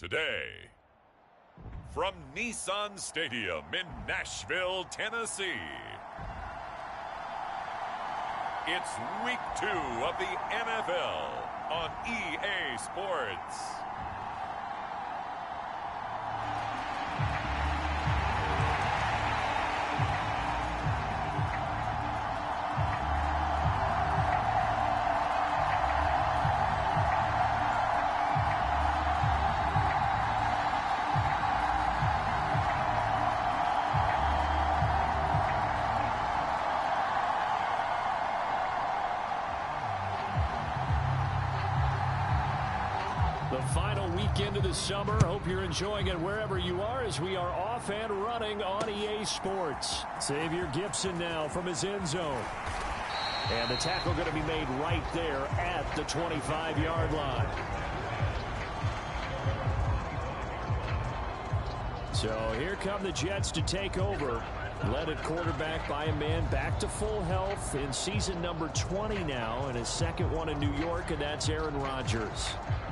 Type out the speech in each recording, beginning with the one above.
today. From Nissan Stadium in Nashville, Tennessee, it's Week 2 of the NFL on EA Sports. The final weekend of the summer. Hope you're enjoying it wherever you are as we are off and running on EA Sports. Xavier Gipson now from his end zone. And the tackle going to be made right there at the 25-yard line. So here come the Jets to take over. Led at quarterback by a man back to full health in season number 20 now, and his second one in New York, and that's Aaron Rodgers.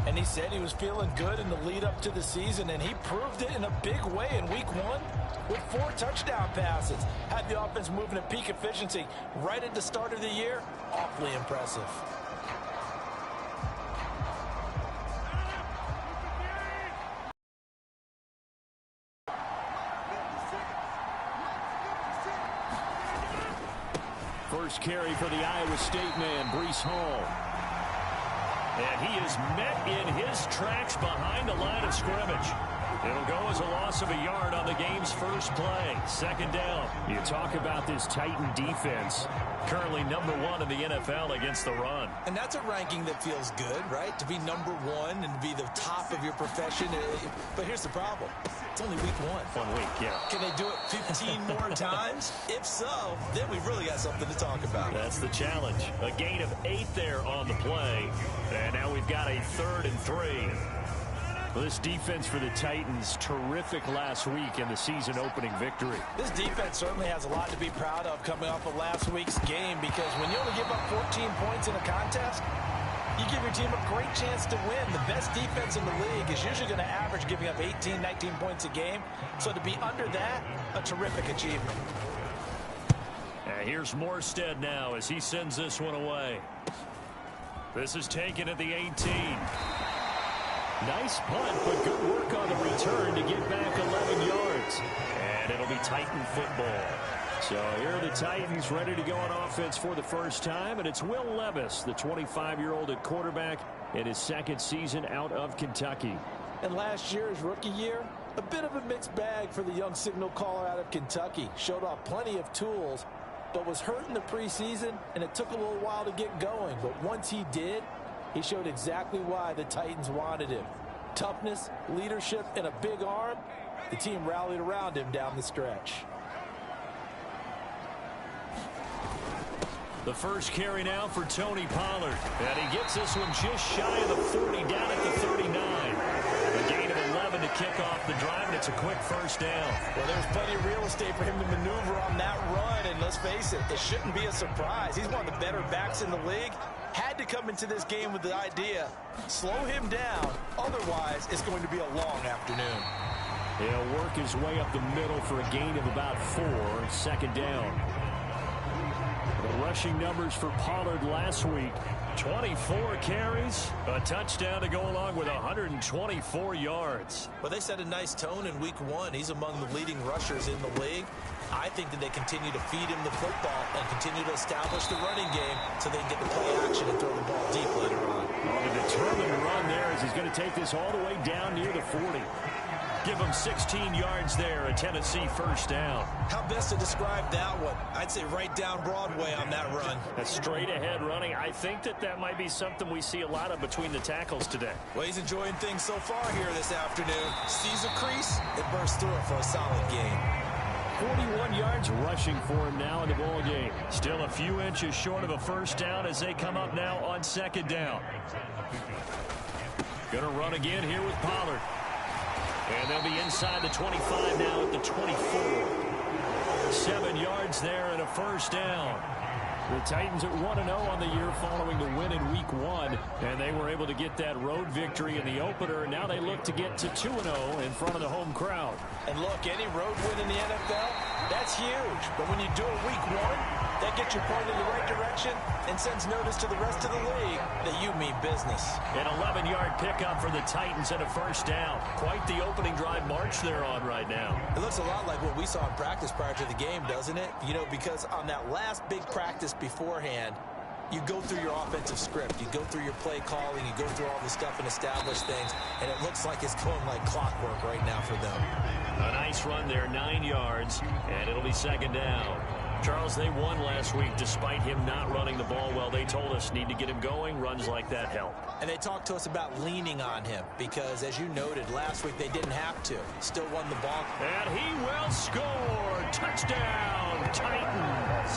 And he said he was feeling good in the lead up to the season, and he proved it in a big way in Week 1 with 4 touchdown passes. Had the offense moving at peak efficiency right at the start of the year. Awfully impressive. First carry for the Iowa State man, Breece Hall. And he is met in his tracks behind the line of scrimmage. It'll go as a loss of a yard on the game's first play. Second down. You talk about this Titan defense. Currently number 1 in the NFL against the run. And that's a ranking that feels good, right? To be number 1 and to be the top of your profession. But here's the problem. It's only Week 1. 1 week, yeah. Can they do it 15 more times? If so, then we really got something to talk about. That's the challenge. A gain of 8 there on the play. And now we've got a 3rd and 3. Well, this defense for the Titans, terrific last week in the season-opening victory. This defense certainly has a lot to be proud of coming off of last week's game, because when you only give up 14 points in a contest, you give your team a great chance to win. The best defense in the league is usually going to average giving up 18, 19 points a game. So to be under that, a terrific achievement. And here's Morstead now as he sends this one away. This is taken at the 18. Nice punt, but good work on the return to get back 11 yards. And it'll be Titan football. So here are the Titans ready to go on offense for the first time. And it's Will Levis, the 25-year-old at quarterback, in his second season out of Kentucky. And last year's rookie year, a bit of a mixed bag for the young signal caller out of Kentucky. Showed off plenty of tools, but was hurt in the preseason, and it took a little while to get going. But once he did, he showed exactly why the Titans wanted him. Toughness, leadership, and a big arm. The team rallied around him down the stretch. The first carry now for Tony Pollard. And he gets this one just shy of the 40, down at the 39. A gain of 11 to kick off the drive, and it's a quick first down. Well, there's plenty of real estate for him to maneuver on that run, and let's face it, it shouldn't be a surprise. He's one of the better backs in the league. Had to come into this game with the idea, slow him down, otherwise it's going to be a long afternoon. He'll work his way up the middle for a gain of about 4, second down. The rushing numbers for Pollard last week, 24 carries, a touchdown to go along with 124 yards. Well, they set a nice tone in Week 1. He's among the leading rushers in the league. I think that they continue to feed him the football and continue to establish the running game so they can get the play action and throw the ball deep later on. The determined run there as he's going to take this all the way down near the 40. Give him 16 yards there, a Tennessee first down. How best to describe that one? I'd say right down Broadway on that run. That's straight ahead running. I think that might be something we see a lot of between the tackles today. Well, he's enjoying things so far here this afternoon. Sees a crease, it bursts through it for a solid game. 41 yards rushing for him now in the ball game. Still a few inches short of a first down as they come up now on second down. Going to run again here with Pollard. And they'll be inside the 25 now at the 24. 7 yards there and a first down. The Titans at 1-0 on the year following the win in Week 1, and they were able to get that road victory in the opener, and now they look to get to 2-0 in front of the home crowd. And look, any road win in the NFL, that's huge. But when you do it Week 1, that gets you pointed in the right direction and sends notice to the rest of the league that you mean business. An 11-yard pickup for the Titans and a first down. Quite the opening drive march they're on right now. It looks a lot like what we saw in practice prior to the game, doesn't it? You know, because on that last big practice beforehand, you go through your offensive script. You go through your play calling. You go through all the stuff and establish things. And it looks like it's going like clockwork right now for them. A nice run there, 9 yards, and it'll be second down. Charles, they won last week despite him not running the ball well. They told us need to get him going. Runs like that help. And they talked to us about leaning on him because, as you noted, last week they didn't have to. Still won the ball. And he will score. Touchdown, Titans.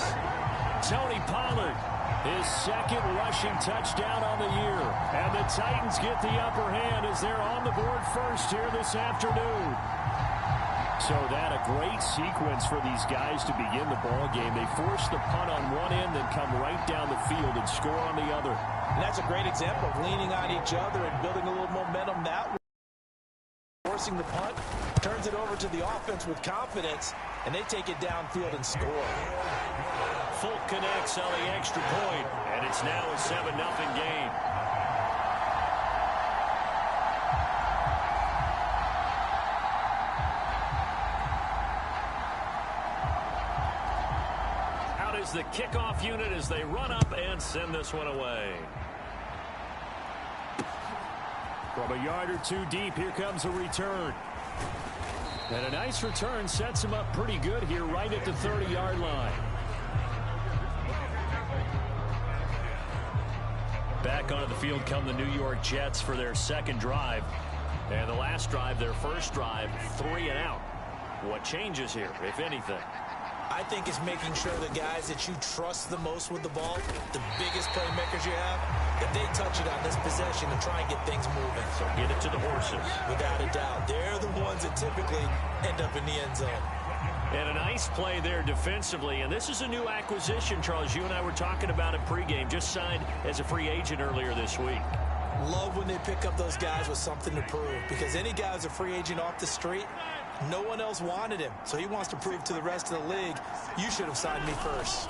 Tony Pollard, his second rushing touchdown on the year. And the Titans get the upper hand as they're on the board first here this afternoon. So that a great sequence for these guys to begin the ball game. They force the punt on one end, then come right down the field and score on the other. And that's a great example of leaning on each other and building a little momentum that way. Forcing the punt, turns it over to the offense with confidence, and they take it downfield and score. Folk connects on the extra point, and it's now a 7-0 game. Is the kickoff unit as they run up and send this one away. From a yard or two deep, here comes a return. And a nice return sets him up pretty good here right at the 30-yard line. Back onto the field come the New York Jets for their second drive. And the last drive, their first drive, 3 and out. What changes here, if anything? I think it's making sure the guys that you trust the most with the ball, the biggest playmakers you have, that they touch it on this possession to try and get things moving. So get it to the horses. Without a doubt. They're the ones that typically end up in the end zone. And a nice play there defensively. And this is a new acquisition, Charles. You and I were talking about it pregame. Just signed as a free agent earlier this week. Love when they pick up those guys with something to prove. Because any guy who's a free agent off the street, no one else wanted him, so he wants to prove to the rest of the league, you should have signed me first.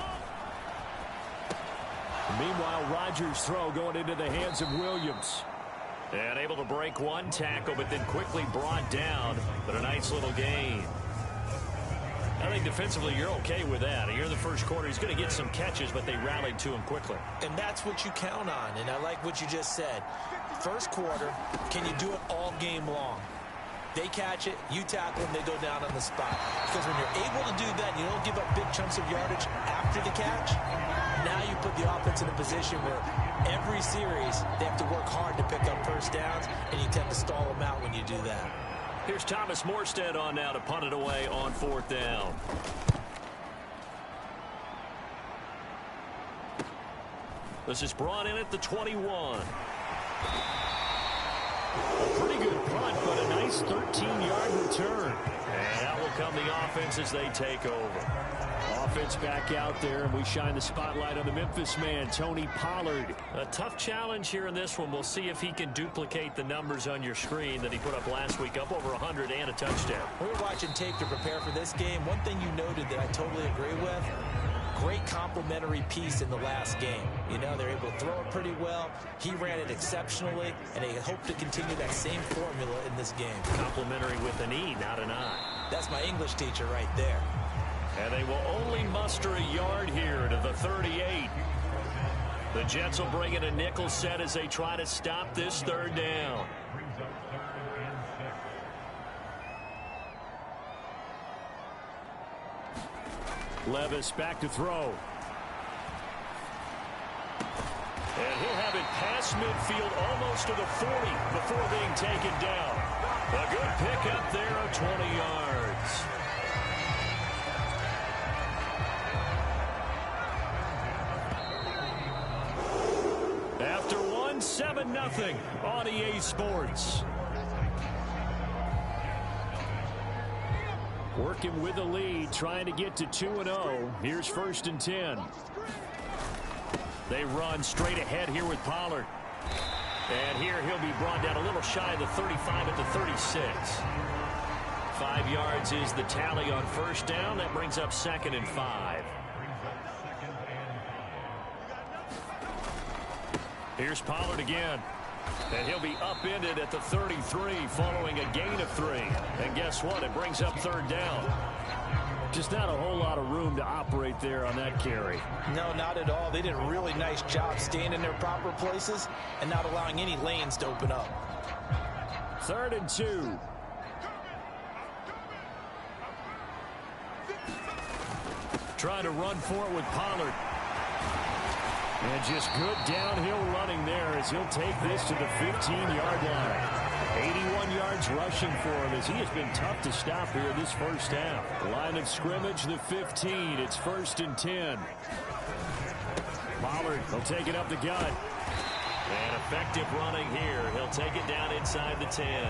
Meanwhile, Rodgers' throw going into the hands of Williams. And able to break one tackle, but then quickly brought down. But a nice little gain. I think defensively you're okay with that. Here in the first quarter, he's going to get some catches, but they rallied to him quickly. And that's what you count on, and I like what you just said. First quarter, can you do it all game long? They catch it, you tackle them, they go down on the spot. Because when you're able to do that, you don't give up big chunks of yardage after the catch. Now you put the offense in a position where every series they have to work hard to pick up first downs, and you tend to stall them out when you do that. Here's Thomas Morstead on now to punt it away on 4th down. This is brought in at the 21. A pretty good punt, but a nice 13-yard return. And out will come the offense as they take over. Offense back out there, and we shine the spotlight on the Memphis man, Tony Pollard. A tough challenge here in this one. We'll see if he can duplicate the numbers on your screen that he put up last week, up over 100 and a touchdown. We were watching tape to prepare for this game. One thing you noted that I totally agree with, great complimentary piece in the last game. You know, they're able to throw it pretty well. He ran it exceptionally, and they hope to continue that same formula in this game. Complimentary with an E, not an I. That's my English teacher right there. And they will only muster a yard here to the 38. The Jets will bring in a nickel set as they try to stop this 3rd down. Levis back to throw. And he'll have it past midfield almost to the 40 before being taken down. A good pickup there of 20 yards. After 7-0 on EA Sports. Working with the lead, trying to get to 2-0. Here's 1st and 10. They run straight ahead here with Pollard. And here he'll be brought down a little shy of the 35 at the 36. 5 yards is the tally on first down. That brings up 2nd and 5. Here's Pollard again. And he'll be upended at the 33 following a gain of 3. And guess what? It brings up 3rd down. Just not a whole lot of room to operate there on that carry. No, not at all. They did a really nice job staying in their proper places and not allowing any lanes to open up. 3rd and 2. Trying to run for it with Pollard. And just good downhill running there as he'll take this to the 15-yard line. 81 yards rushing for him as he has been tough to stop here this first half. Line of scrimmage, the 15. It's 1st and 10. Pollard will take it up the gut. And effective running here. He'll take it down inside the 10.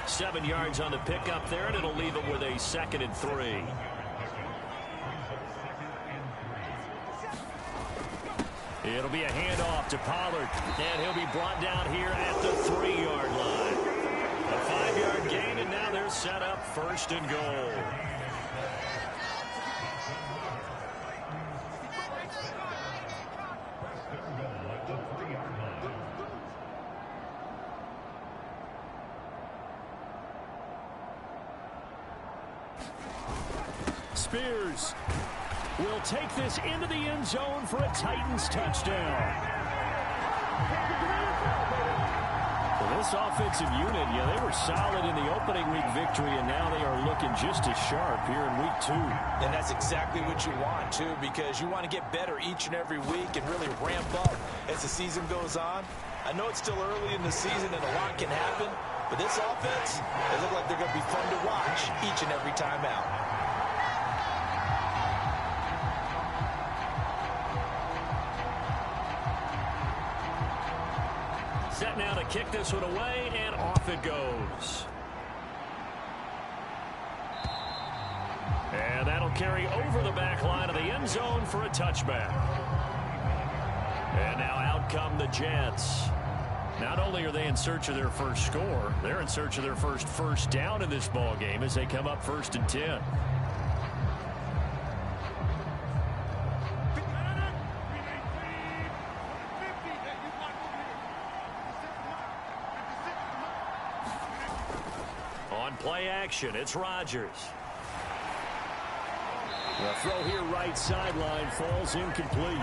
7 yards on the pickup there, and it'll leave him with a 2nd and 3. It'll be a handoff to Pollard, and he'll be brought down here at the 3-yard line. A 5-yard gain, and now they're set up 1st and goal. Spears will take this into the end zone for a Titans touchdown. Well, this offensive unit, they were solid in the opening week victory, and now they are looking just as sharp here in week 2. And that's exactly what you want, too, because you want to get better each and every week and really ramp up as the season goes on. I know it's still early in the season and a lot can happen, but this offense, they look like they're going to be fun to watch each and every time out. Set now to kick this one away, and off it goes. And that'll carry over the back line of the end zone for a touchback. And now out come the Jets. Not only are they in search of their first score, they're in search of their first down in this ball game as they come up 1st and 10. Play action. It's Rodgers. The throw here right sideline falls incomplete.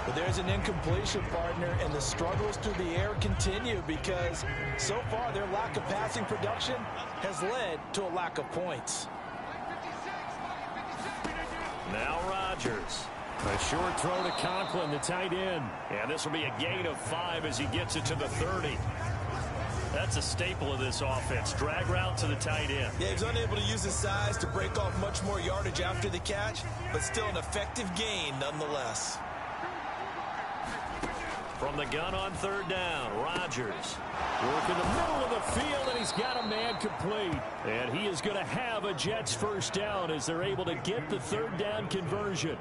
But there's an incompletion, partner, and the struggles through the air continue because so far their lack of passing production has led to a lack of points. Now Rodgers. A short throw to Conklin, the tight end. And this will be a gain of 5 as he gets it to the 30. That's a staple of this offense. Drag route to the tight end. Yeah, he was unable to use his size to break off much more yardage after the catch, but still an effective gain nonetheless. From the gun on 3rd down, Rodgers. Work in the middle of the field, and he's got a man complete. And he is going to have a Jets first down as they're able to get the 3rd down conversion.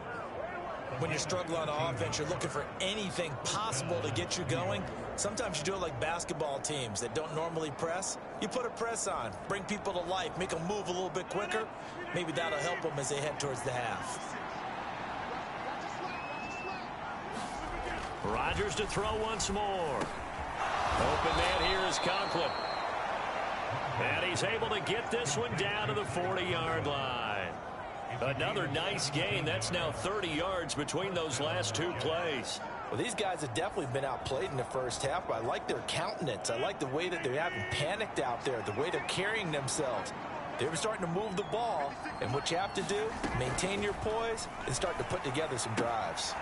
When you struggle on offense, you're looking for anything possible to get you going. Sometimes you do it like basketball teams that don't normally press. You put a press on, bring people to life, make them move a little bit quicker. Maybe that'll help them as they head towards the half. Rodgers to throw once more. Open man here is Conklin. And he's able to get this one down to the 40-yard line. Another nice gain. That's now 30 yards between those last 2 plays. Well, these guys have definitely been outplayed in the first half, but I like their countenance. I like the way that they haven't panicked out there, the way they're carrying themselves. They're starting to move the ball, and what you have to do, maintain your poise and start to put together some drives.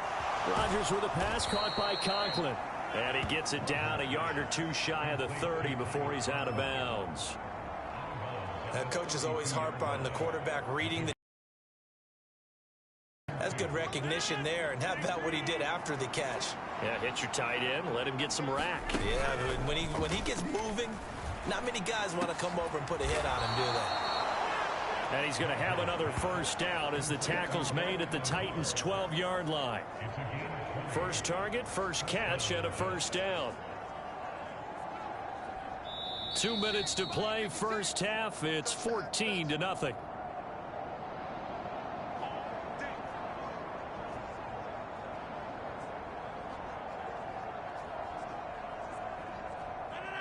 Rodgers with a pass caught by Conklin. And he gets it down a yard or 2 shy of the 30 before he's out of bounds. Coaches always harp on the quarterback reading the That's good recognition there. And how about what he did after the catch? Yeah, hit your tight end, let him get some rack. Yeah, but when he gets moving, not many guys want to come over and put a hit on him, do they? And he's going to have another first down as the tackle's made at the Titans' 12-yard line. First target, first catch, and a first down. 2 minutes to play, first half. It's 14-0.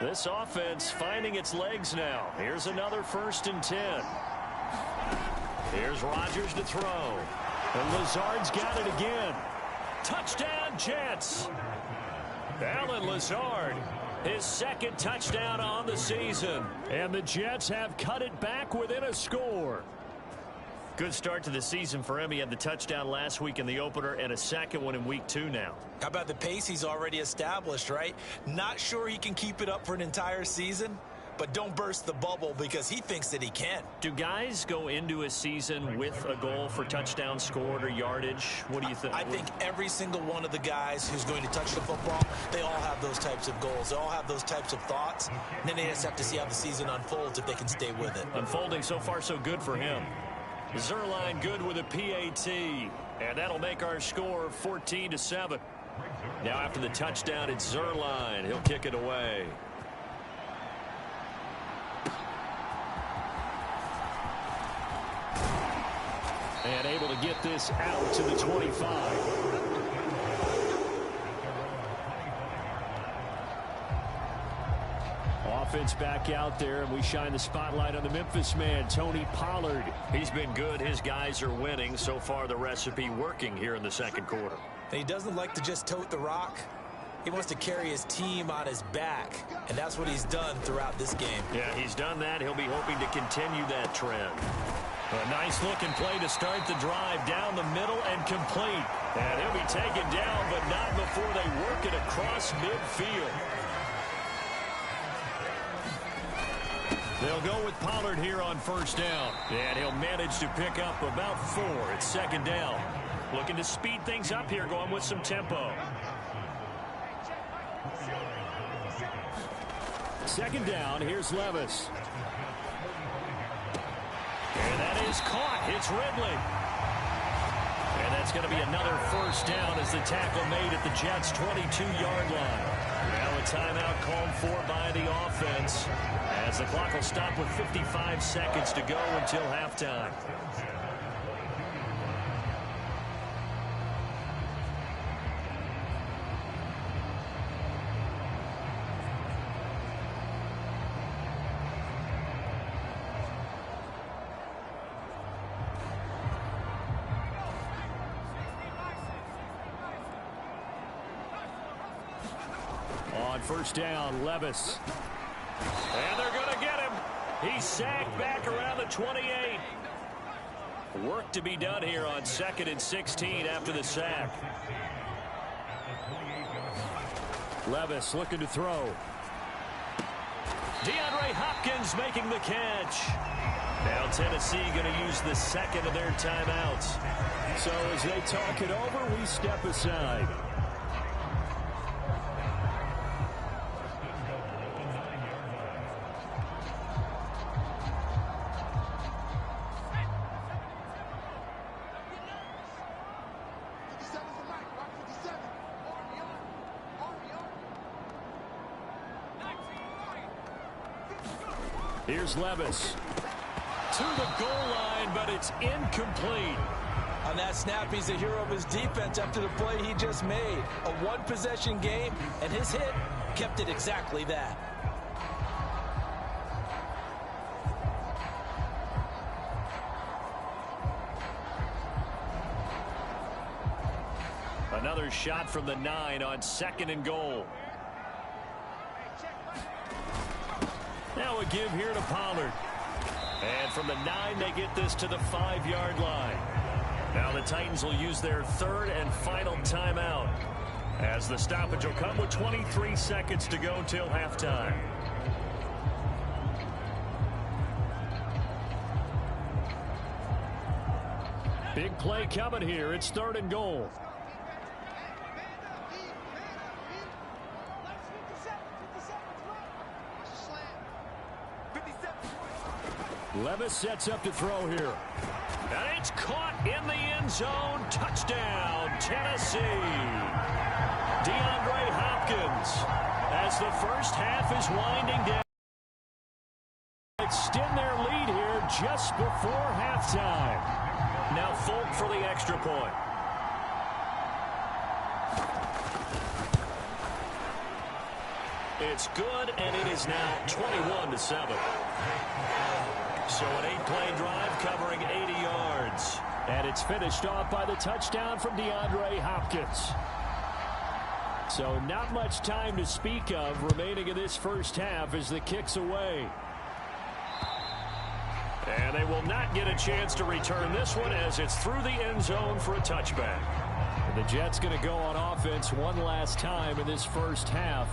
This offense finding its legs now. Here's another 1st and 10. Here's Rodgers to throw. And Lazard's got it again. Touchdown, Jets. Allen Lazard, his 2nd touchdown on the season. And the Jets have cut it back within a score. Good start to the season for him. He had the touchdown last week in the opener and a 2nd one in week 2 now. How about the pace he's already established, right? Not sure he can keep it up for an entire season, but don't burst the bubble because he thinks that he can. Do guys go into a season with a goal for touchdown scored or yardage? What do you think? I think every single one of the guys who's going to touch the football, they all have those types of goals. They all have those types of thoughts. And then they just have to see how the season unfolds if they can stay with it. Unfolding so far so good for him. Zerline good with a PAT. And that'll make our score 14-7. Now after the touchdown, it's Zerline. He'll kick it away. And able to get this out to the 25. Offense back out there, and we shine the spotlight on the Memphis man, Tony Pollard. He's been good. His guys are winning. So far, the recipe working here in the 2nd quarter. And he doesn't like to just tote the rock. He wants to carry his team on his back, and that's what he's done throughout this game. Yeah, he's done that. He'll be hoping to continue that trend. A nice looking play to start the drive down the middle and complete. And he'll be taken down, but not before they work it across midfield. They'll go with Pollard here on 1st down. And he'll manage to pick up about 4. It's 2nd down. Looking to speed things up here, going with some tempo. 2nd down, here's Levis. And that is caught. It's Ridley. And that's going to be another first down as the tackle made at the Jets' 22-yard line. Now a timeout called for by the offense as the clock will stop with 55 seconds to go until halftime. On 1st down, Levis. And they're going to get him. He's sacked back around the 28. Work to be done here on 2nd and 16 after the sack. Levis looking to throw. DeAndre Hopkins making the catch. Now Tennessee going to use the 2nd of their timeouts. So as they talk it over, we step aside. Here's Levis to the goal line, but it's incomplete. On that snap, he's a hero of his defense after the play he just made. A one-possession game, and his hit kept it exactly that. Another shot from the 9 on 2nd and goal. Now a give here to Pollard. And from the 9, they get this to the 5-yard line. Now the Titans will use their 3rd and final timeout, as the stoppage will come with 23 seconds to go till halftime. Big play coming here. It's 3rd and goal. Levis sets up to throw here. And it's caught in the end zone. Touchdown, Tennessee. DeAndre Hopkins, as the first half is winding down, extend their lead here just before halftime. Now Folk for the extra point. It's good, and it is now 21-7. So an 8-play drive covering 80 yards. And it's finished off by the touchdown from DeAndre Hopkins. So not much time to speak of remaining in this first half as the kick's away. And they will not get a chance to return this one as it's through the end zone for a touchback. And the Jets going to go on offense one last time in this first half.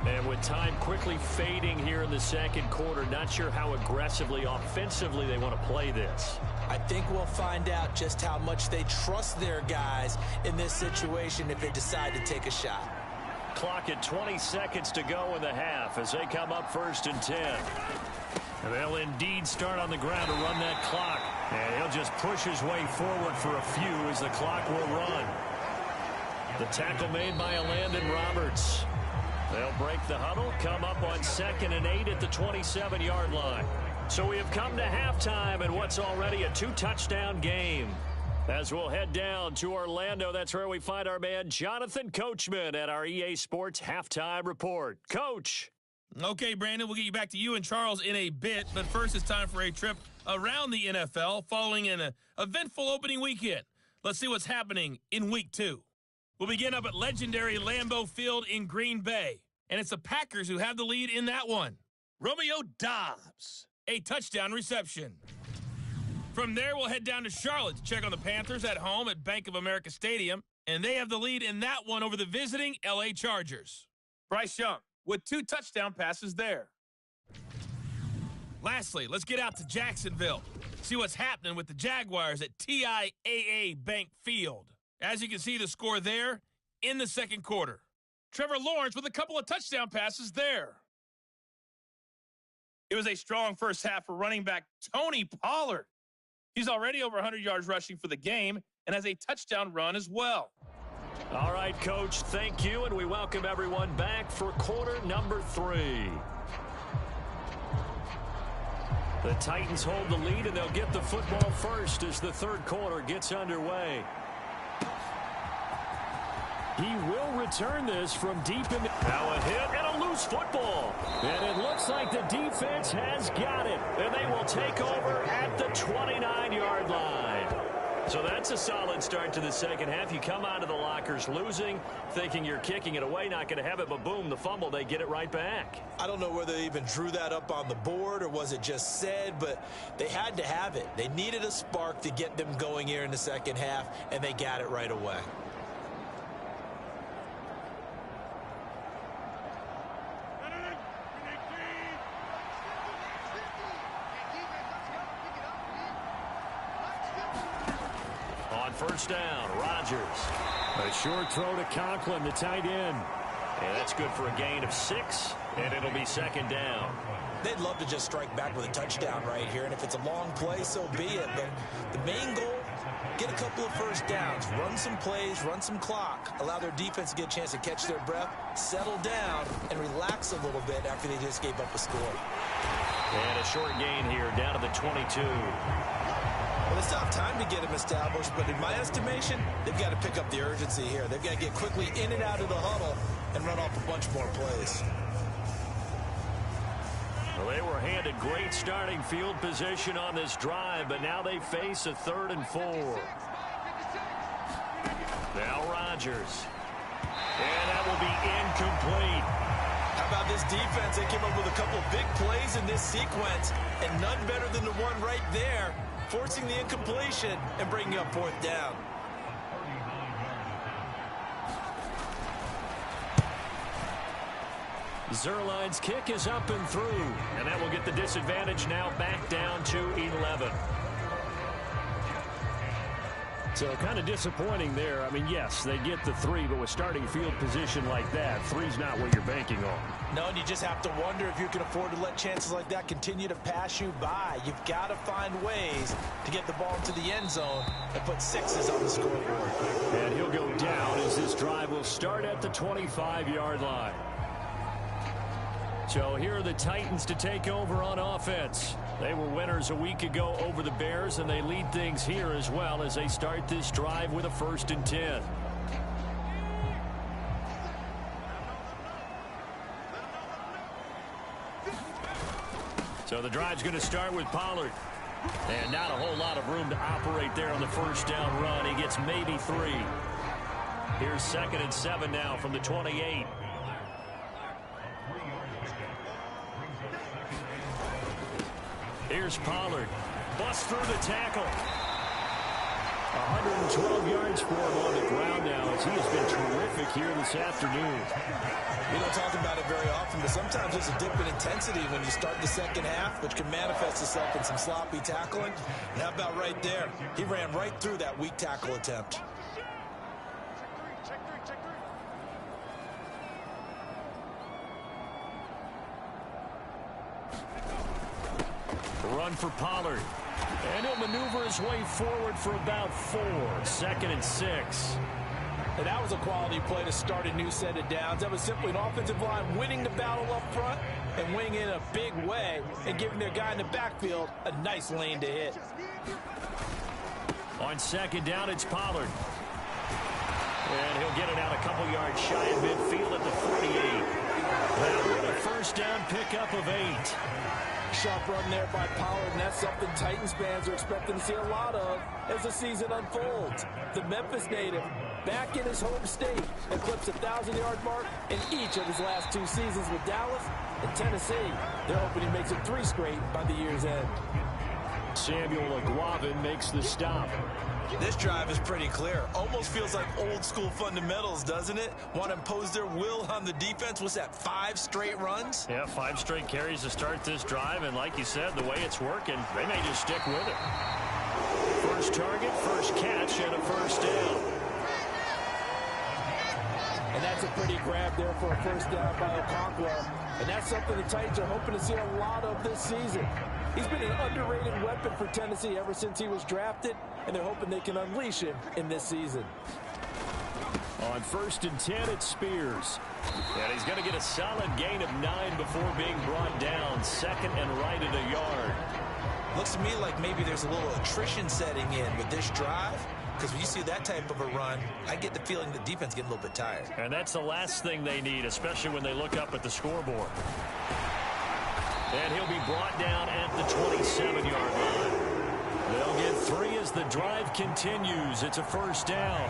And with time quickly fading here in the second quarter, not sure how aggressively, offensively they want to play this. I think we'll find out just how much they trust their guys in this situation if they decide to take a shot. Clock at 20 seconds to go in the half as they come up 1st and 10. And they'll indeed start on the ground to run that clock. And he'll just push his way forward for a few as the clock will run. The tackle made by Landon Roberts. They'll break the huddle, come up on 2nd and 8 at the 27-yard line. So we have come to halftime in what's already a 2-touchdown game. As we'll head down to Orlando, that's where we find our man Jonathan Coachman at our EA Sports Halftime Report. Coach. Okay, Brandon, we'll get you back to you and Charles in a bit, but first it's time for a trip around the NFL following an eventful opening weekend. Let's see what's happening in Week 2. We'll begin up at legendary Lambeau Field in Green Bay, and it's the Packers who have the lead in that one. Romeo Doubs, a touchdown reception. From there, we'll head down to Charlotte to check on the Panthers at home at Bank of America Stadium, and they have the lead in that one over the visiting L.A. Chargers. Bryce Young with 2 touchdown passes there. Lastly, let's get out to Jacksonville, see what's happening with the Jaguars at TIAA Bank Field. As you can see, the score there in the second quarter. Trevor Lawrence with a couple of touchdown passes there. It was a strong first half for running back Tony Pollard. He's already over 100 yards rushing for the game and has a touchdown run as well. All right, Coach, thank you, and we welcome everyone back for quarter number 3. The Titans hold the lead, and they'll get the football first as the third quarter gets underway. He will return this from deep in. Now a hit and a loose football. And it looks like the defense has got it. And they will take over at the 29-yard line. So that's a solid start to the second half. You come out of the lockers losing, thinking you're kicking it away, not going to have it, but boom, the fumble, they get it right back. I don't know whether they even drew that up on the board or was it just said, but they had to have it. They needed a spark to get them going here in the second half, and they got it right away. First down, Rodgers. A short throw to Conklin, the tight end. And that's good for a gain of 6, and it'll be second down. They'd love to just strike back with a touchdown right here, and if it's a long play, so be it. But the main goal, get a couple of first downs, run some plays, run some clock, allow their defense to get a chance to catch their breath, settle down, and relax a little bit after they just gave up a score. And a short gain here, down to the 22. Well, they still have time to get them established, but in my estimation, they've got to pick up the urgency here. They've got to get quickly in and out of the huddle and run off a bunch more plays. Well, they were handed great starting field position on this drive, but now they face a 3rd and 4. Now Rodgers. And that will be incomplete. How about this defense? They came up with a couple of big plays in this sequence, and none better than the one right there, forcing the incompletion and bringing up 4th down. Zerline's kick is up and through, and that will get the disadvantage now back down to 11. So kind of disappointing there. I mean, yes, they get the 3, but with starting field position like that, 3's not what you're banking on. No, and you just have to wonder if you can afford to let chances like that continue to pass you by. You've got to find ways to get the ball into the end zone and put 6s on the scoreboard. And he'll go down as this drive will start at the 25-yard line. So here are the Titans to take over on offense. They were winners a week ago over the Bears, and they lead things here as well as they start this drive with a 1st and 10. So the drive's going to start with Pollard. And not a whole lot of room to operate there on the 1st down run. He gets maybe 3. Here's 2nd and 7 now from the 28. Here's Pollard. Busts through the tackle. 112 yards for him on the ground now as he has been terrific here this afternoon. We don't talk about it very often, but sometimes there's a dip in intensity when you start the second half, which can manifest itself in some sloppy tackling. And how about right there? He ran right through that weak tackle attempt. Run for Pollard. And he'll maneuver his way forward for about 4. 2nd and 6. And that was a quality play to start a new set of downs. That was simply an offensive line winning the battle up front and winning in a big way and giving their guy in the backfield a nice lane to hit. On 2nd down, it's Pollard. And he'll get it out a couple yards shy of midfield at the 48. Now with a 1st down pickup of 8. Sharp run there by Pollard, and that's something Titans fans are expecting to see a lot of as the season unfolds. The Memphis native back in his home state and clips 1,000-yard mark in each of his last 2 seasons with Dallas and Tennessee. They're hoping he makes it 3 straight by the year's end. Samuel Aguavin makes the stop. This drive is pretty clear. Almost feels like old school fundamentals, doesn't it? Want to impose their will on the defense. What's that, 5 straight runs? Yeah, 5 straight carries to start this drive, and like you said, the way it's working, they may just stick with it. First target, first catch, and a 1st down. And that's a pretty grab there for a 1st down by Okonkwo. And that's something the Titans are hoping to see a lot of this season. He's been an underrated weapon for Tennessee ever since he was drafted, and they're hoping they can unleash him in this season. On 1st and 10, it's Spears. And he's going to get a solid gain of 9 before being brought down. 2nd and right at a yard. Looks to me like maybe there's a little attrition setting in with this drive, because when you see that type of a run, I get the feeling the defense getting a little bit tired. And that's the last thing they need, especially when they look up at the scoreboard. And he'll be brought down at the 27-yard line. They'll get 3 as the drive continues. It's a 1st down.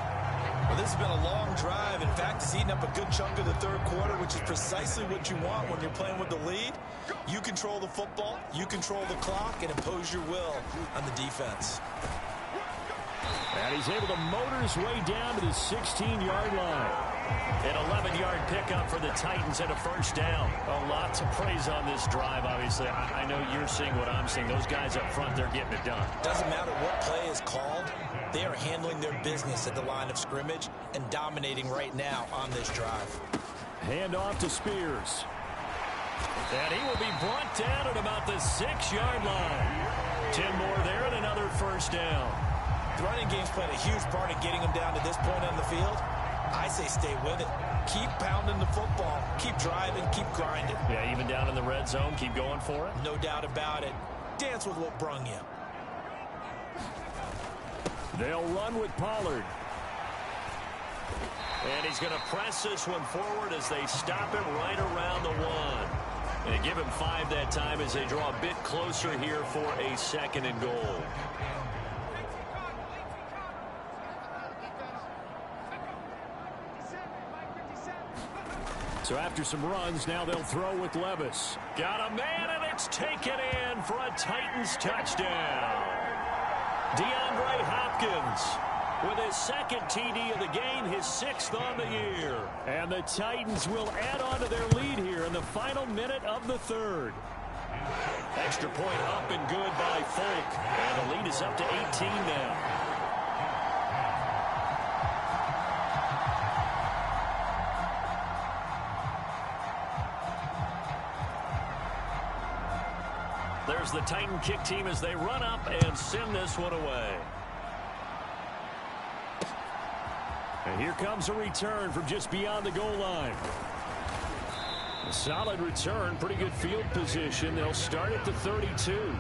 Well, this has been a long drive. In fact, it's eaten up a good chunk of the 3rd quarter, which is precisely what you want when you're playing with the lead. You control the football, you control the clock, and impose your will on the defense. And he's able to motor his way down to the 16-yard line. An 11-yard pickup for the Titans and a 1st down. A lot to praise on this drive, obviously. I know you're seeing what I'm seeing. Those guys up front, they're getting it done. Doesn't matter what play is called. They are handling their business at the line of scrimmage and dominating right now on this drive. Hand off to Spears. And he will be brought down at about the 6-yard line. 10 more there and another 1st down. The running game's played a huge part in getting them down to this point on the field. I say stay with it. Keep pounding the football. Keep driving. Keep grinding. Yeah, even down in the red zone, keep going for it. No doubt about it. Dance with what brung you. They'll run with Pollard. And he's going to press this one forward as they stop him right around the 1. And they give him 5 that time as they draw a bit closer here for a 2nd and goal. So after some runs, now they'll throw with Levis. Got a man, and it's taken in for a Titans touchdown. DeAndre Hopkins with his 2nd TD of the game, his 6th on the year. And the Titans will add on to their lead here in the final minute of the 3rd. Extra point up and good by Folk. And the lead is up to 18 now. There's the Titan kick team as they run up and send this one away. And here comes a return from just beyond the goal line. A solid return, pretty good field position. They'll start at the 32.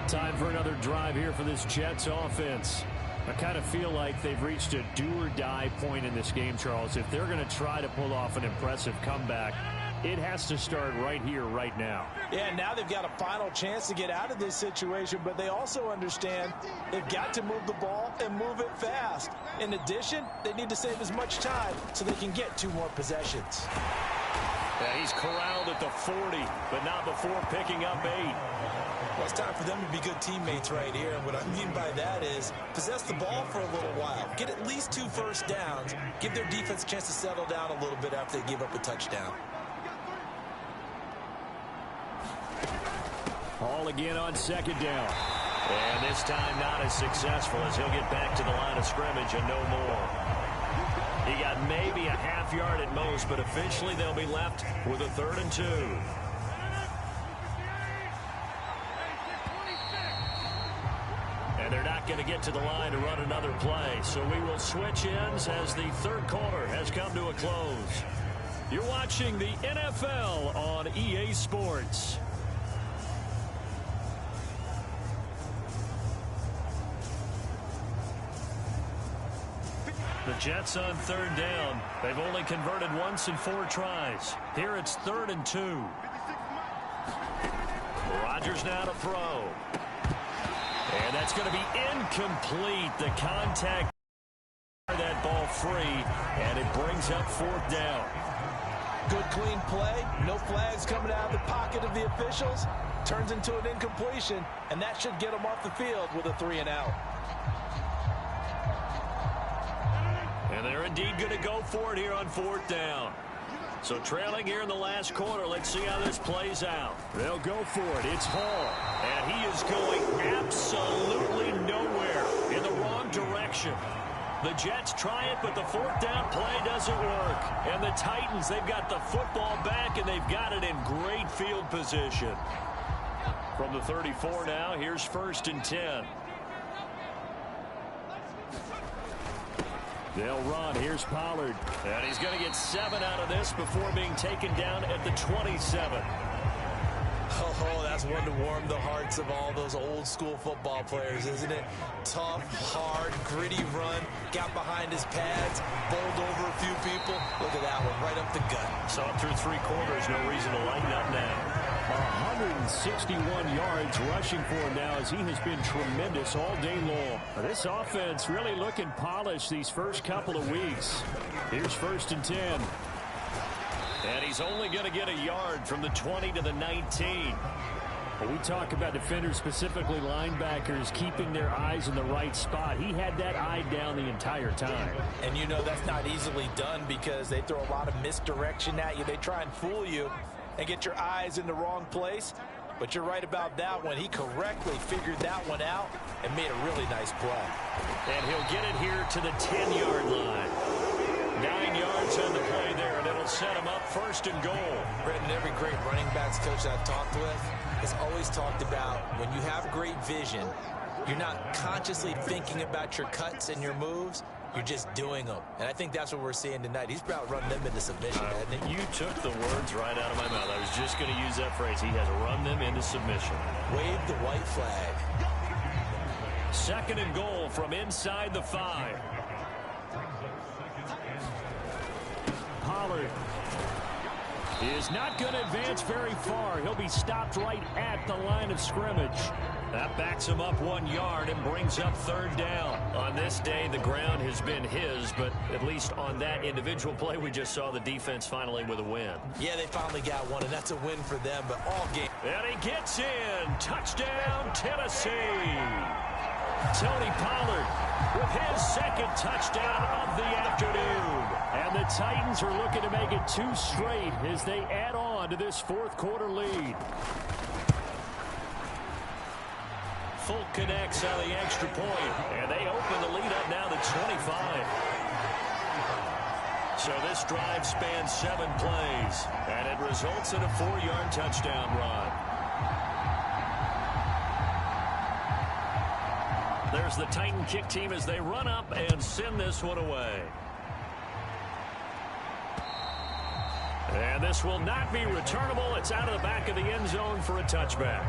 Time for another drive here for this Jets offense. I kind of feel like they've reached a do-or-die point in this game, Charles. If they're going to try to pull off an impressive comeback, it has to start right here, right now. Yeah, now they've got a final chance to get out of this situation, but they also understand they've got to move the ball and move it fast. In addition, they need to save as much time so they can get 2 more possessions. Yeah, he's corralled at the 40, but not before picking up 8. Well, it's time for them to be good teammates right here. And what I mean by that is possess the ball for a little while. Get at least 2 first downs. Give their defense a chance to settle down a little bit after they give up a touchdown. Hall again on second down. And this time not as successful as he'll get back to the line of scrimmage and no more. He got maybe a half yard at most, but officially they'll be left with a 3rd and 2. And they're not going to get to the line to run another play, so we will switch ends as the 3rd quarter has come to a close. You're watching the NFL on EA Sports. The Jets on 3rd down. They've only converted once in 4 tries. Here it's 3rd and 2. Rodgers now to throw. And that's going to be incomplete. The contact, that ball free, and it brings up 4th down. Good clean play. No flags coming out of the pocket of the officials. Turns into an incompletion, and that should get them off the field with a 3 and out. And they're indeed going to go for it here on 4th down. So trailing here in the last quarter, let's see how this plays out. They'll go for it. It's Hall. And he is going absolutely nowhere, in the wrong direction. The Jets try it, but the 4th down play doesn't work. And the Titans, they've got the football back, and they've got it in great field position. From the 34 now, here's 1st and 10. They'll run. Here's Pollard. And he's going to get 7 out of this before being taken down at the 27. Oh, that's one to warm the hearts of all those old school football players, isn't it? Tough, hard, gritty run. Got behind his pads, bowled over a few people. Look at that one, right up the gut. Saw it through 3 quarters. No reason to lighten up now. 161 yards rushing for him now as he has been tremendous all day long. This offense really looking polished these first couple of weeks. Here's 1st and 10. And he's only going to get a yard from the 20 to the 19. When we talk about defenders, specifically linebackers, keeping their eyes in the right spot, he had that eye down the entire time. And you know that's not easily done because they throw a lot of misdirection at you. They try and fool you and get your eyes in the wrong place. But you're right about that one. He correctly figured that one out and made a really nice play. And he'll get it here to the 10-yard line. 9 yards on the play there, and it'll set him up 1st and goal. Brendan, every great running backs coach I've talked with has always talked about when you have great vision, you're not consciously thinking about your cuts and your moves. You're just doing them. And I think that's what we're seeing tonight. He's about run them into submission, hasn't he? You took the words right out of my mouth. I was just going to use that phrase. He has run them into submission. Wave the white flag. 2nd and goal from inside the 5. Pollard is not going to advance very far. He'll be stopped right at the line of scrimmage. That backs him up 1 yard and brings up 3rd down. On this day, the ground has been his, but at least on that individual play, we just saw the defense finally with a win. Yeah, they finally got one, and that's a win for them, but all game. And he gets in. Touchdown, Tennessee. Tony Pollard with his 2nd touchdown of the afternoon. And the Titans are looking to make it 2 straight as they add on to this 4th quarter lead. Folk connects on the extra point, and they open the lead up now to 25. So this drive spans 7 plays, and it results in a 4-yard touchdown run. There's the Titan kick team as they run up and send this one away. And this will not be returnable. It's out of the back of the end zone for a touchback.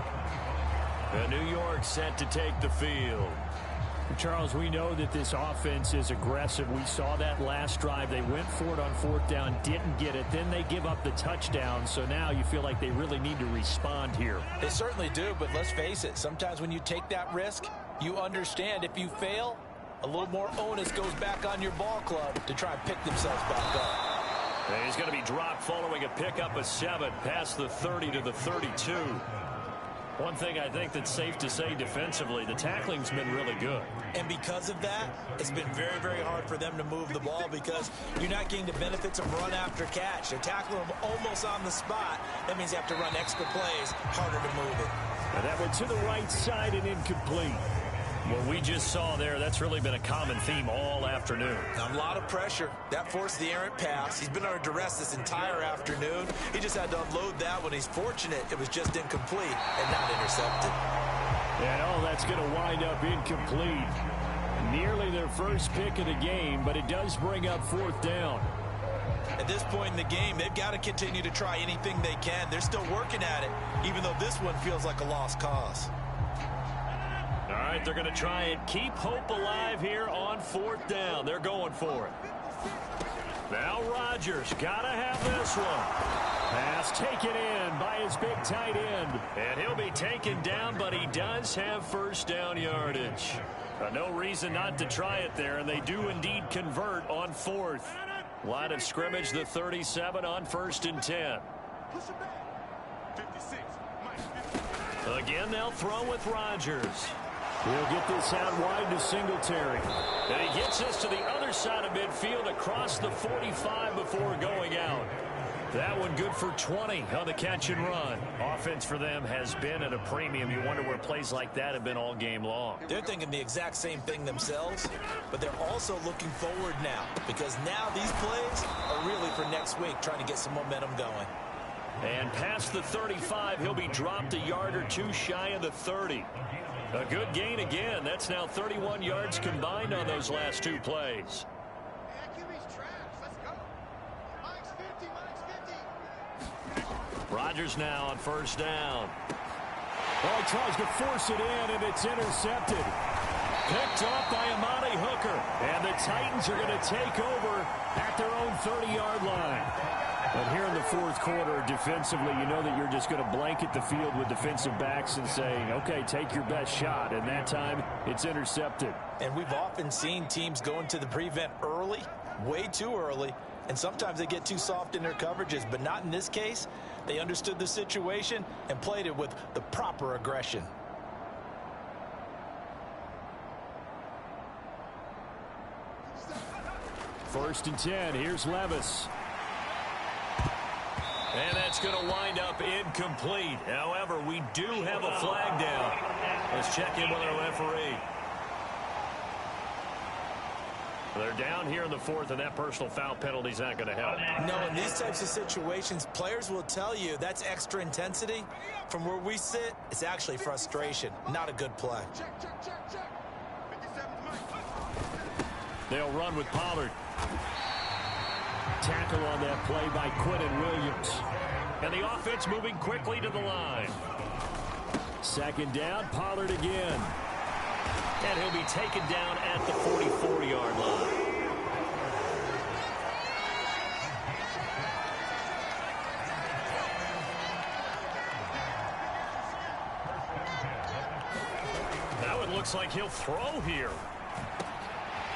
And New York set to take the field. Charles, we know that this offense is aggressive. We saw that last drive. They went for it on 4th down, didn't get it. Then they give up the touchdown. So now you feel like they really need to respond here. They certainly do, but let's face it. Sometimes when you take that risk, you understand if you fail, a little more onus goes back on your ball club to try and pick themselves back up. And he's going to be dropped following a pickup of 7 past the 30 to the 32. One thing I think that's safe to say defensively, the tackling's been really good. And because of that, it's been very, very hard for them to move the ball because you're not getting the benefits of run after catch. They're tackling them almost on the spot. That means you have to run extra plays, harder to move it. And that one to the right side and incomplete. What we just saw there, that's really been a common theme all afternoon. A lot of pressure. That forced the errant pass. He's been under duress this entire afternoon. He just had to unload that one. He's fortunate it was just incomplete and not intercepted. And that's going to wind up incomplete. Nearly their first pick of the game, but it does bring up 4th down. At this point in the game, they've got to continue to try anything they can. They're still working at it, even though this one feels like a lost cause. All right, they're going to try and keep hope alive here on 4th down. They're going for it. Now Rodgers got to have this one. Pass taken in by his big tight end. And he'll be taken down, but he does have 1st down yardage. No reason not to try it there, and they do indeed convert on 4th. Line of scrimmage, the 37 on 1st and 10. Again, they'll throw with Rodgers. He'll get this out wide to Singletary. And he gets this to the other side of midfield across the 45 before going out. That one good for 20 on the catch and run. Offense for them has been at a premium. You wonder where plays like that have been all game long. They're thinking the exact same thing themselves, but they're also looking forward now because now these plays are really for next week, trying to get some momentum going. And past the 35, he'll be dropped a yard or two shy of the 30. A good gain again. That's now 31 yards combined on those last 2 plays. Rodgers now on 1st down. Oh, he tries to force it in, and it's intercepted. Picked off by Amani Hooker. And the Titans are going to take over at their own 30-yard line. But here in the 4th quarter, defensively, you know that you're just going to blanket the field with defensive backs and saying, okay, take your best shot. And that time, it's intercepted. And we've often seen teams go into the prevent early, way too early, and sometimes they get too soft in their coverages. But not in this case. They understood the situation and played it with the proper aggression. First and 10. Here's Levis. And that's going to wind up incomplete. However, we do have a flag down. Let's check in with our referee. They're down here in the 4th, and that personal foul penalty is not going to help. No, in these types of situations, players will tell you that's extra intensity. From where we sit, it's actually frustration. Not a good play. They'll run with Pollard. Tackle on that play by Quinnen Williams. And the offense moving quickly to the line. 2nd down, Pollard again. And he'll be taken down at the 44-yard line. Now it looks like he'll throw here.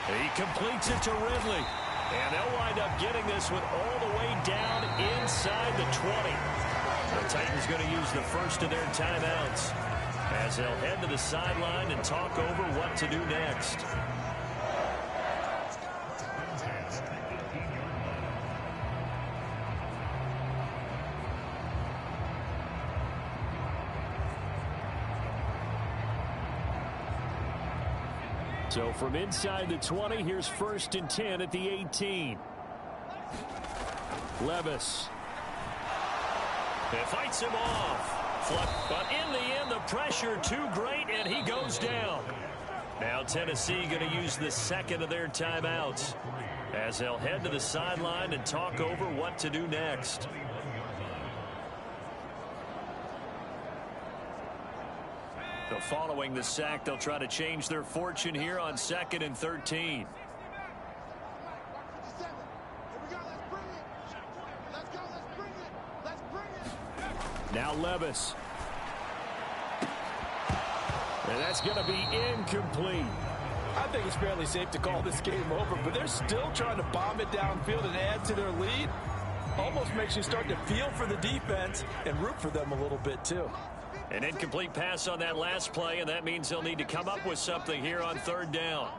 He completes it to Ridley. And they'll wind up getting this one all the way down inside the 20. The Titans going to use the first of their timeouts as they'll head to the sideline and talk over what to do next. So from inside the 20, here's 1st and 10 at the 18. Levis. It fights him off. But in the end, the pressure too great, and he goes down. Now Tennessee going to use the second of their timeouts as they'll head to the sideline and talk over what to do next. So following the sack, they'll try to change their fortune here on 2nd and 13. Now Levis. And that's going to be incomplete. I think it's fairly safe to call this game over, but they're still trying to bomb it downfield and add to their lead. Almost makes you start to feel for the defense and root for them a little bit, too. An incomplete pass on that last play, and that means they'll need to come up with something here on 3rd down.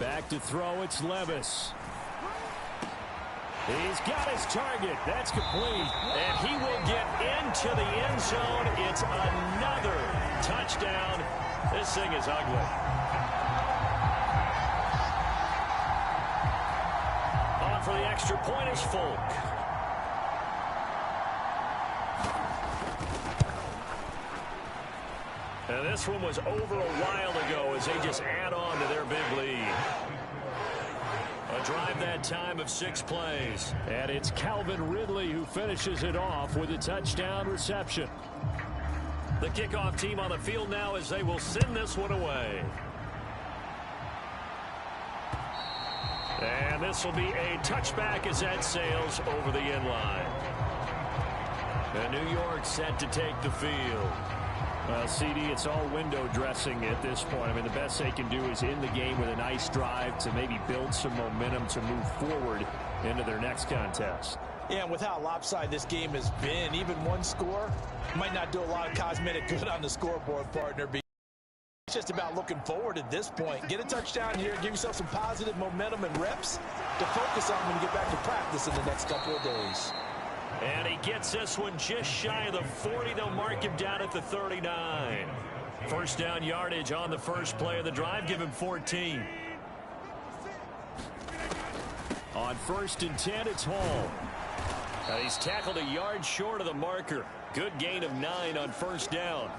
Back to throw, it's Levis. He's got his target. That's complete. And he will get into the end zone. It's another touchdown. This thing is ugly. On for the extra point is Folk. And this one was over a while ago as they just add on to their big lead. A drive that time of 6 plays. And it's Calvin Ridley who finishes it off with a touchdown reception. The kickoff team on the field now as they will send this one away. And this will be a touchback as that sails over the end line. And New York set to take the field. Well, CD, it's all window dressing at this point. I mean, the best they can do is end the game with a nice drive to maybe build some momentum to move forward into their next contest. Yeah, and with how lopsided this game has been, even one score might not do a lot of cosmetic good on the scoreboard, partner. It's just about looking forward at this point. Get a touchdown here, give yourself some positive momentum and reps to focus on when you get back to practice in the next couple of days. And he gets this one just shy of the 40. They'll mark him down at the 39. First down yardage on the first play of the drive. Give him 14. On 1st and 10, it's Hall. He's tackled a yard short of the marker. Good gain of 9 on 1st down.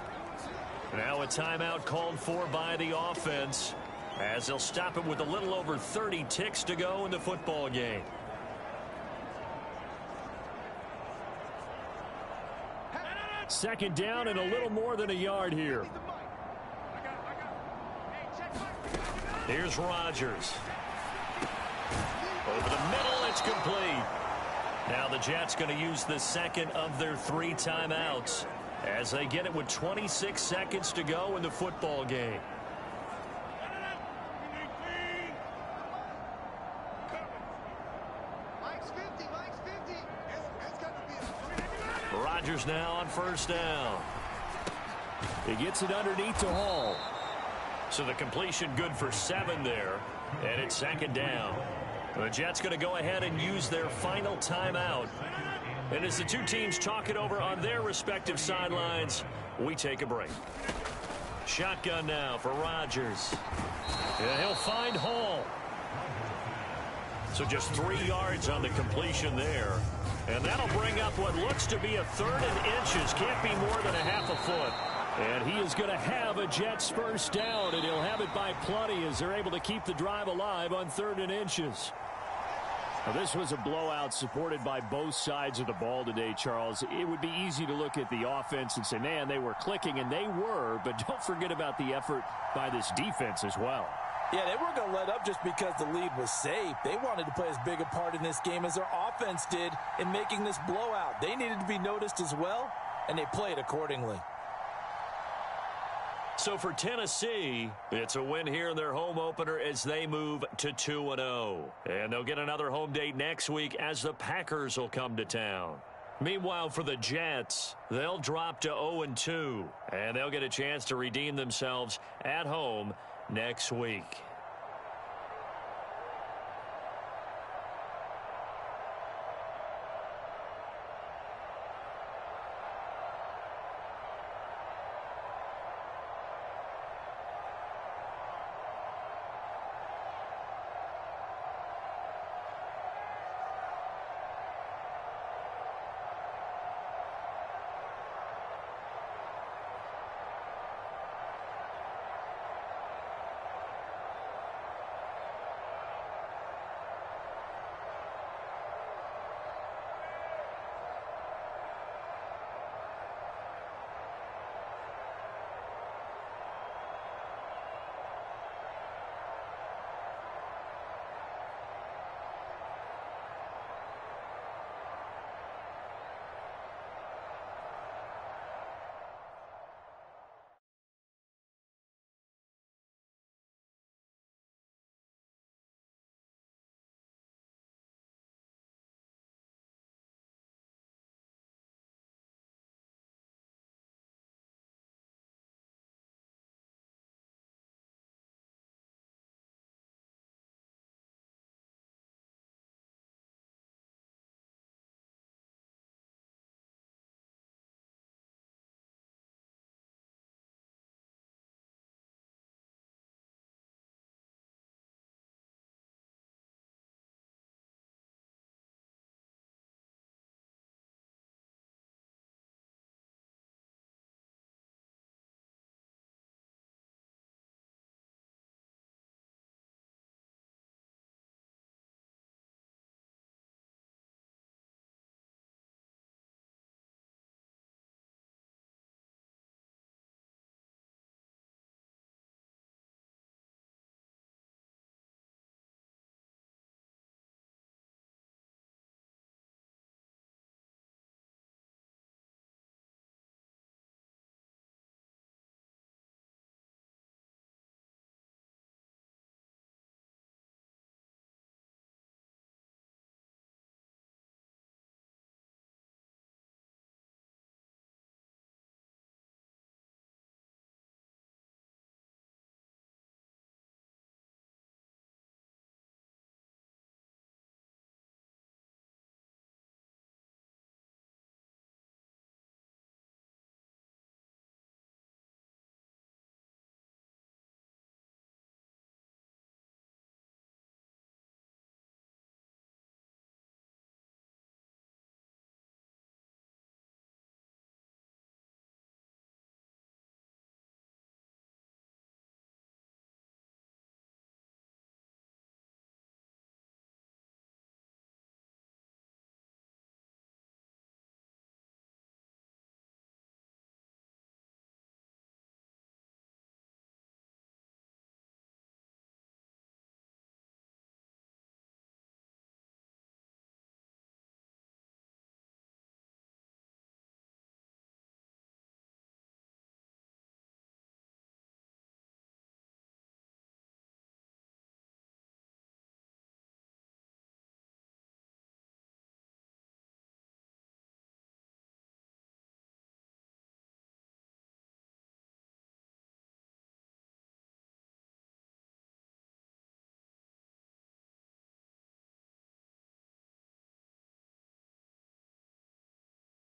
Now a timeout called for by the offense as they'll stop him with a little over 30 ticks to go in the football game. Second down and a little more than a yard here. Here's Rodgers. Over the middle, it's complete. Now the Jets going to use the second of their 3 timeouts as they get it with 26 seconds to go in the football game. Rodgers now on 1st down. He gets it underneath to Hall. So the completion good for 7 there. And it's 2nd down. The Jets going to go ahead and use their final timeout. And as the two teams talk it over on their respective sidelines, we take a break. Shotgun now for Rodgers. And he'll find Hall. So just 3 yards on the completion there. And that'll bring up what looks to be a 3rd and inches. Can't be more than a half a foot. And he is going to have a Jets first down, and he'll have it by plenty as they're able to keep the drive alive on 3rd and inches. Now, this was a blowout supported by both sides of the ball today, Charles. It would be easy to look at the offense and say, man, they were clicking, and they were, but don't forget about the effort by this defense as well. Yeah, they weren't going to let up just because the lead was safe. They wanted to play as big a part in this game as their offense did in making this blowout. They needed to be noticed as well, and they played accordingly. So for Tennessee, it's a win here in their home opener as they move to 2-0. And they'll get another home date next week as the Packers will come to town. Meanwhile, for the Jets, they'll drop to 0-2, and they'll get a chance to redeem themselves at home next week.